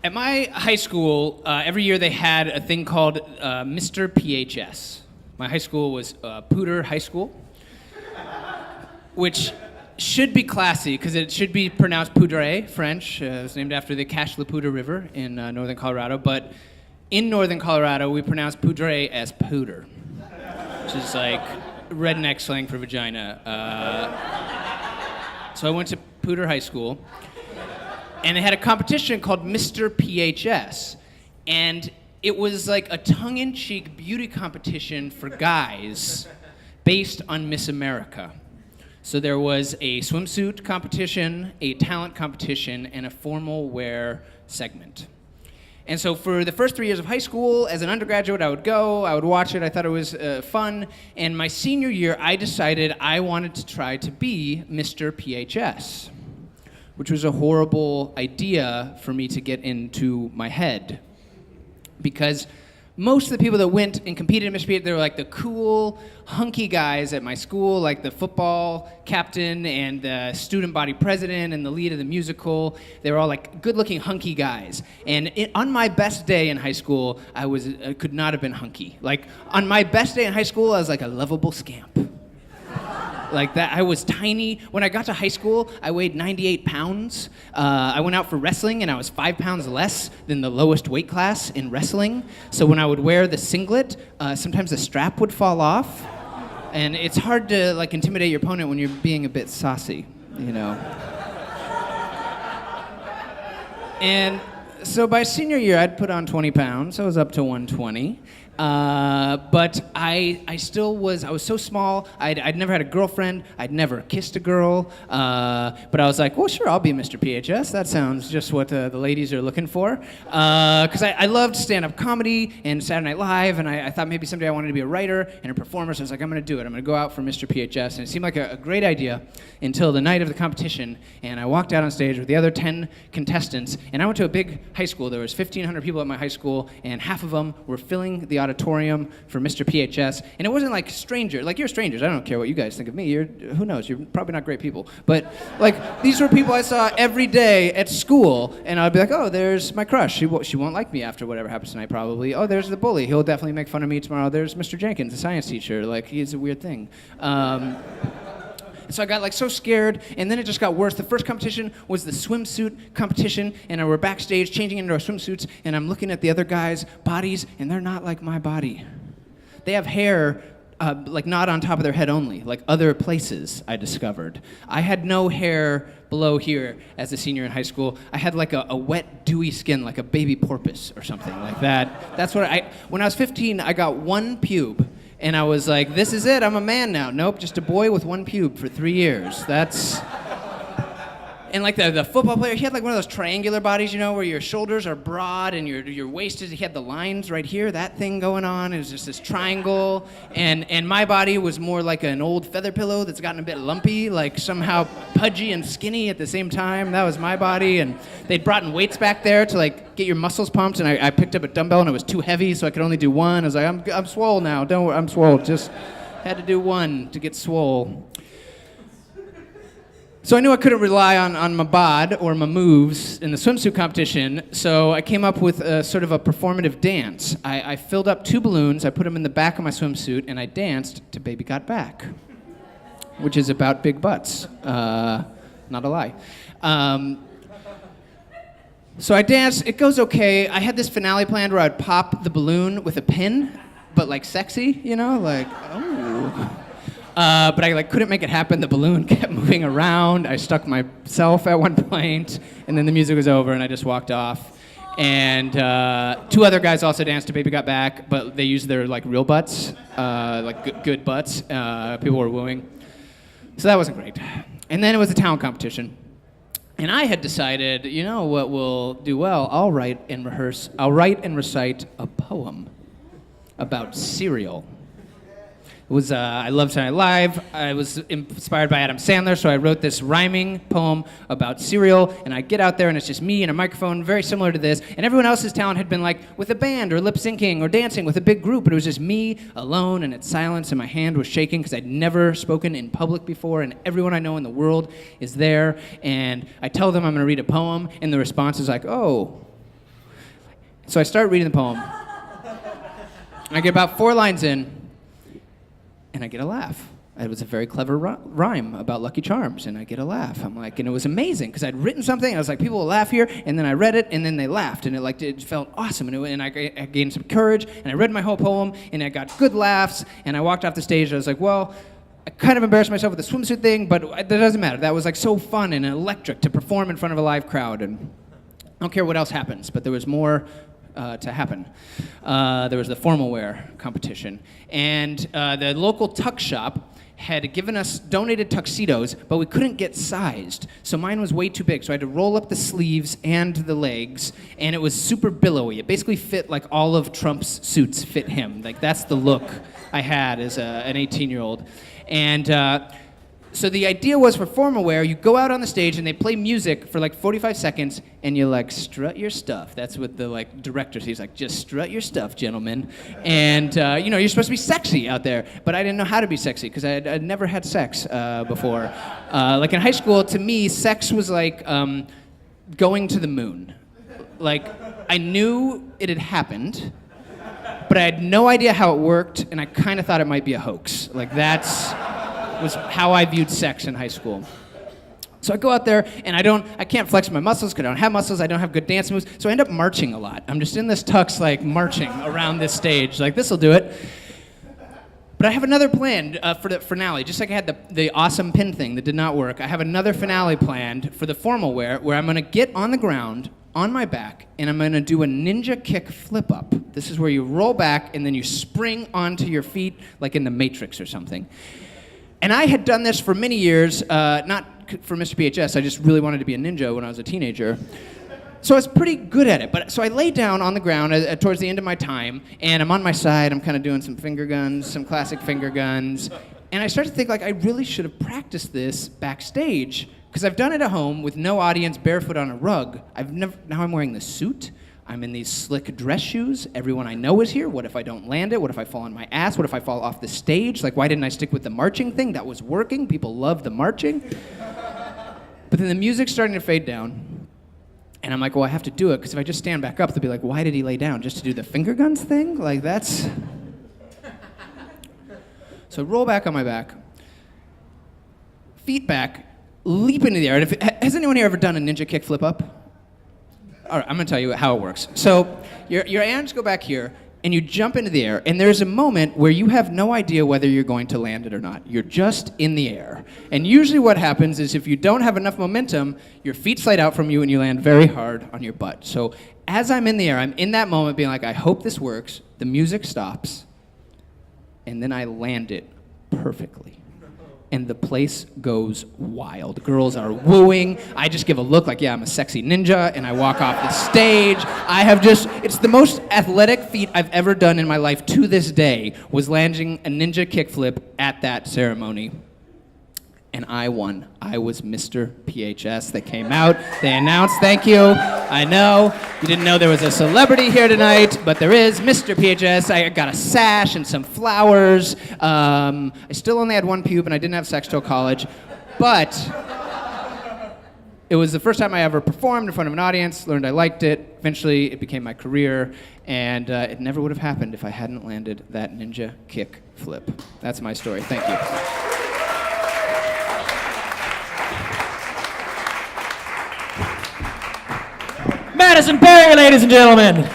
At my high school, every year they had a thing called Mr. PHS. My high school was Pooter High School, which should be classy because it should be pronounced Poudre, French. It was named after the Cache-la-Poudre River in northern Colorado. But in northern Colorado, we pronounce Poudre as Pooter, which is like redneck slang for vagina. So I went to Pooter High School. And they had a competition called Mr. PHS. And it was like a tongue-in-cheek beauty competition for guys based on Miss America. So there was a swimsuit competition, a talent competition, and a formal wear segment. And so for the first 3 years of high school, as an undergraduate, I would go, I would watch it, I thought it was fun. And my senior year, I decided I wanted to try to be Mr. PHS, which was a horrible idea for me to get into my head. Because most of the people that went and competed in Mr. PHS, they were like the cool, hunky guys at my school, like the football captain and the student body president and the lead of the musical. They were all like good-looking, hunky guys. And on my best day in high school, I could not have been hunky. Like, on my best day in high school, I was like a lovable scamp. Like that, I was tiny. When I got to high school, I weighed 98 pounds. I went out for wrestling, and I was 5 pounds less than the lowest weight class in wrestling. So when I would wear the singlet, sometimes the strap would fall off. And it's hard to like intimidate your opponent when you're being a bit saucy, you know. And so by senior year, I'd put on 20 pounds. I was up to 120. But I was so small. I'd never had a girlfriend. I'd never kissed a girl. But I was like, well, sure, I'll be Mr. PHS. That sounds just what the ladies are looking for. Because I loved stand-up comedy and Saturday Night Live, and I thought maybe someday I wanted to be a writer and a performer, so I was like, I'm going to do it. I'm going to go out for Mr. PHS. And it seemed like a great idea until the night of the competition, and I walked out on stage with the other 10 contestants, and I went to a big high school. There was 1,500 people at my high school, and half of them were filling the auditorium for Mr. PHS, and it wasn't like strangers. Like, you're strangers. I don't care what you guys think of me. Who knows? You're probably not great people. But like, these were people I saw every day at school, and I'd be like, oh, there's my crush. She won't like me after whatever happens tonight, probably. Oh, there's the bully. He'll definitely make fun of me tomorrow. There's Mr. Jenkins, the science teacher. Like, he's a weird thing. So I got like so scared, and then it just got worse. The first competition was the swimsuit competition, and we're backstage changing into our swimsuits, and I'm looking at the other guys' bodies, and they're not like my body. They have hair like not on top of their head only, like other places, I discovered. I had no hair below here as a senior in high school. I had like a wet, dewy skin, like a baby porpoise or something like that. That's what when I was 15, I got one pube. And I was like, this is it, I'm a man now. Nope, just a boy with one pube for 3 years. That's... And like the football player, he had like one of those triangular bodies, you know, where your shoulders are broad and your waist is, he had the lines right here, that thing going on. It was just this triangle. And my body was more like an old feather pillow that's gotten a bit lumpy, like somehow pudgy and skinny at the same time. That was my body. And they'd brought in weights back there to like get your muscles pumped. And I picked up a dumbbell and it was too heavy, so I could only do one. I was like, I'm swole now. Don't worry, I'm swole. Just had to do one to get swole. So I knew I couldn't rely on my bod or my moves in the swimsuit competition, so I came up with a sort of a performative dance. I filled up 2 balloons, I put them in the back of my swimsuit, and I danced to Baby Got Back, which is about big butts. Not a lie. So I danced, it goes okay. I had this finale planned where I'd pop the balloon with a pin, but like sexy, you know, like, oh. But I couldn't make it happen. The balloon kept moving around. I stuck myself at one point, and then the music was over, and I just walked off. And 2 other guys also danced to Baby Got Back, but they used their real butts, good butts. People were wooing. So that wasn't great. And then it was a talent competition. And I had decided, you know what will do well? I'll write and recite a poem about cereal. I love Saturday Night Live. I was inspired by Adam Sandler, so I wrote this rhyming poem about cereal, and I get out there, and it's just me and a microphone, very similar to this, and everyone else's talent had been with a band or lip-syncing or dancing with a big group, but it was just me alone, and it's silence, and my hand was shaking because I'd never spoken in public before, and everyone I know in the world is there, and I tell them I'm going to read a poem, and the response is like, oh, So I start reading the poem. I get about 4 lines in, and I get a laugh. It was a very clever rhyme about Lucky Charms, and I get a laugh. I'm like, and it was amazing, because I'd written something, I was like, people will laugh here, and then I read it, and then they laughed, and it felt awesome, and I gained some courage, and I read my whole poem, and I got good laughs, and I walked off the stage, and I was like, well, I kind of embarrassed myself with the swimsuit thing, but that doesn't matter. That was like so fun and electric to perform in front of a live crowd, and I don't care what else happens, but there was more to happen. There was the formal wear competition, and the local tuck shop had given us donated tuxedos, but we couldn't get sized. So mine was way too big, so I had to roll up the sleeves and the legs, and it was super billowy. It basically fit like all of Trump's suits fit him. Like, that's the look I had as an 18-year-old. And so the idea was, for formal wear, you go out on the stage and they play music for like 45 seconds and you like strut your stuff. That's what the like director says. He's like, just strut your stuff, gentlemen. And you're supposed to be sexy out there. But I didn't know how to be sexy because I'd never had sex before. Like in high school, to me, sex was like going to the moon. Like, I knew it had happened, but I had no idea how it worked, and I kind of thought it might be a hoax. Like, that's was how I viewed sex in high school. So I go out there, and I can't flex my muscles because I don't have muscles, I don't have good dance moves, so I end up marching a lot. I'm just in this tux, like, marching around this stage, like, this'll do it. But I have another plan for the finale. Just like I had the awesome pin thing that did not work, I have another finale planned for the formal wear, where I'm gonna get on the ground, on my back, and I'm gonna do a ninja kick flip up. This is where you roll back, and then you spring onto your feet, like in the Matrix or something. And I had done this for many years, not for Mr. PHS, I just really wanted to be a ninja when I was a teenager. So I was pretty good at it, so I lay down on the ground towards the end of my time, and I'm on my side, I'm kind of doing some finger guns, some classic finger guns, and I started to think, like, I really should have practiced this backstage, because I've done it at home with no audience, barefoot on a rug. Now I'm wearing the suit, I'm in these slick dress shoes, everyone I know is here. What if I don't land it? What if I fall on my ass? What if I fall off the stage? Like, why didn't I stick with the marching thing? That was working, people love the marching. But then the music's starting to fade down, and I'm like, well, I have to do it, because if I just stand back up, they'll be like, why did he lay down? Just to do the finger guns thing? Like, that's... So I roll back on my back, feet back, leap into the air. And has anyone here ever done a ninja kick flip up? All right, I'm gonna tell you how it works. So your hands go back here, and you jump into the air, and there's a moment where you have no idea whether you're going to land it or not. You're just in the air. And usually what happens is, if you don't have enough momentum, your feet slide out from you and you land very hard on your butt. So as I'm in the air, I'm in that moment being like, I hope this works. The music stops, and then I land it perfectly. And the place goes wild. Girls are wooing. I just give a look like, yeah, I'm a sexy ninja, and I walk off the stage. It's the most athletic feat I've ever done in my life to this day, was landing a ninja kickflip at that ceremony. And I won. I was Mr. PHS. They came out, they announced, thank you. I know, you didn't know there was a celebrity here tonight, but there is Mr. PHS. I got a sash and some flowers. I still only had one pube, and I didn't have sex till college. But it was the first time I ever performed in front of an audience, learned I liked it. Eventually, it became my career, and it never would have happened if I hadn't landed that ninja kick flip. That's my story. Thank you. Matteson Perry, ladies and gentlemen.